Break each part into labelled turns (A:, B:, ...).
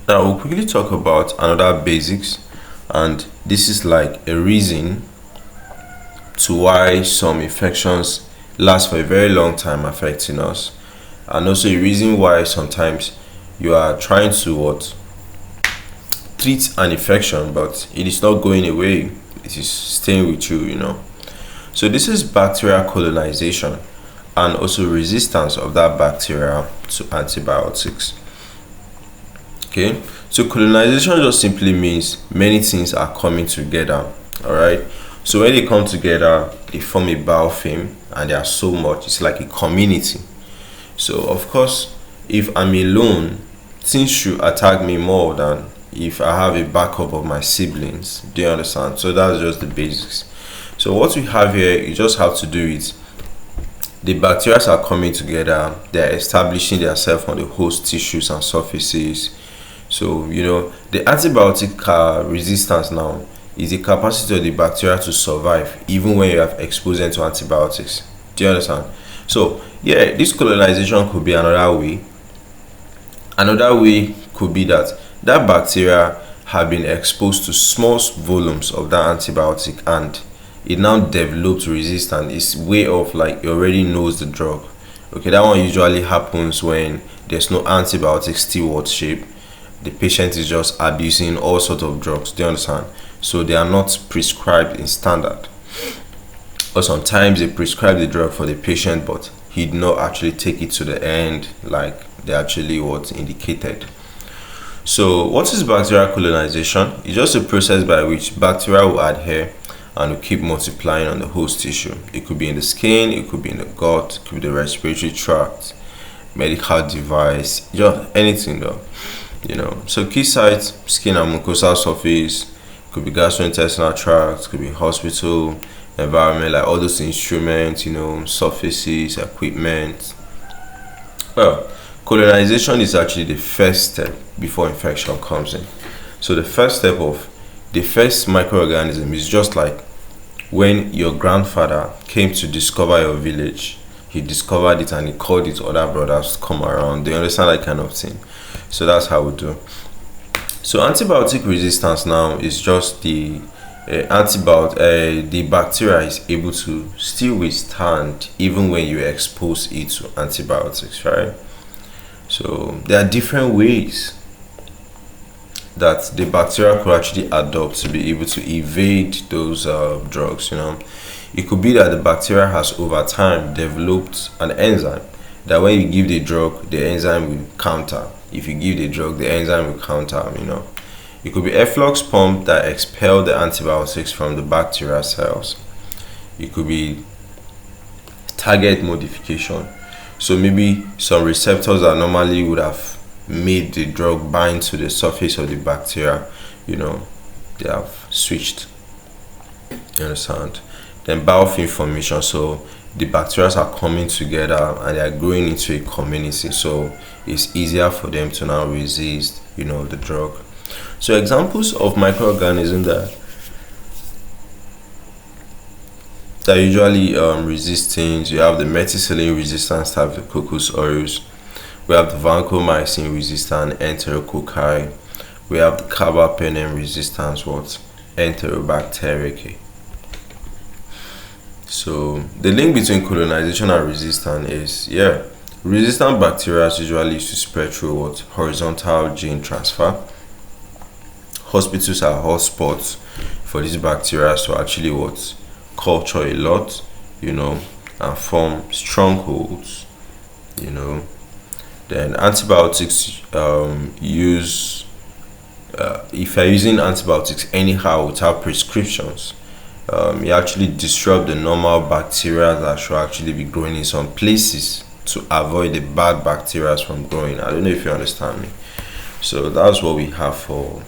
A: Now we'll quickly talk about another basics, and this is like a reason to why some infections last for a very long time affecting us, and also a reason why sometimes you are trying to treat an infection but it is not going away, it is staying with you. So this is bacterial colonization and also resistance of that bacteria to antibiotics. Okay, so colonization just simply means many things are coming together. All right, so when they come together, they form a biofilm, and they are so much. It's like a community. So of course, if I'm alone, things should attack me more than if I have a backup of my siblings. Do you understand? So that's just the basics. So what we have here, you just have to do it. The bacteria are coming together. They're establishing themselves on the host tissues and surfaces. So, the antibiotic resistance now is the capacity of the bacteria to survive even when you have exposed them to antibiotics. Do you understand? So, yeah, this colonization could be another way. Another way could be that bacteria have been exposed to small volumes of that antibiotic, and it now develops resistance. It's way of like it already knows the drug. Okay, that one usually happens when there's no antibiotic steward shape. The patient is just abusing all sorts of drugs. Do you understand? So they are not prescribed in standard. Or sometimes they prescribe the drug for the patient, but he did not actually take it to the end like they actually what indicated. So what is bacterial colonization? It's just a process by which bacteria will adhere and will keep multiplying on the host tissue. It could be in the skin, it could be in the gut, it could be the respiratory tract, medical device, just anything though. So key sites: skin and mucosa surface, could be gastrointestinal tract, could be hospital environment, like all those instruments, surfaces, equipment. Well, colonization is actually the first step before infection comes in. So the first step of the first microorganism is just like when your grandfather came to discover your village. He discovered it and he called it other brothers to come around. Do you understand that kind of thing? So that's how we do. So antibiotic resistance now is just the the bacteria is able to still withstand even when you expose it to antibiotics, right? So there are different ways that the bacteria could actually adopt to be able to evade those drugs. It could be that the bacteria has over time developed an enzyme that when you give the drug, the enzyme will counter. If you give the drug, the enzyme will counter. It could be efflux pump that expel the antibiotics from the bacterial cells. It could be target modification. So maybe some receptors that normally would have made the drug bind to the surface of the bacteria, they have switched. You understand? Then biofilm formation. So the bacteria are coming together and they are growing into a community. So it's easier for them to now resist, the drug. So examples of microorganisms that usually resist things: you have the methicillin resistant Staphylococcus aureus, we have the vancomycin resistant Enterococci, we have the carbapenem resistant Enterobacteriaceae. So the link between colonization and resistance is, resistant bacteria usually used to spread through horizontal gene transfer. Hospitals are hotspots for these bacteria to actually culture a lot, and form strongholds, Then antibiotics use if you're using antibiotics anyhow without prescriptions, you actually disrupt the normal bacteria that should actually be growing in some places to avoid the bad bacteria from growing. I don't know if you understand me. So that's what we have for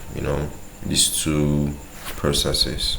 A: these two processes.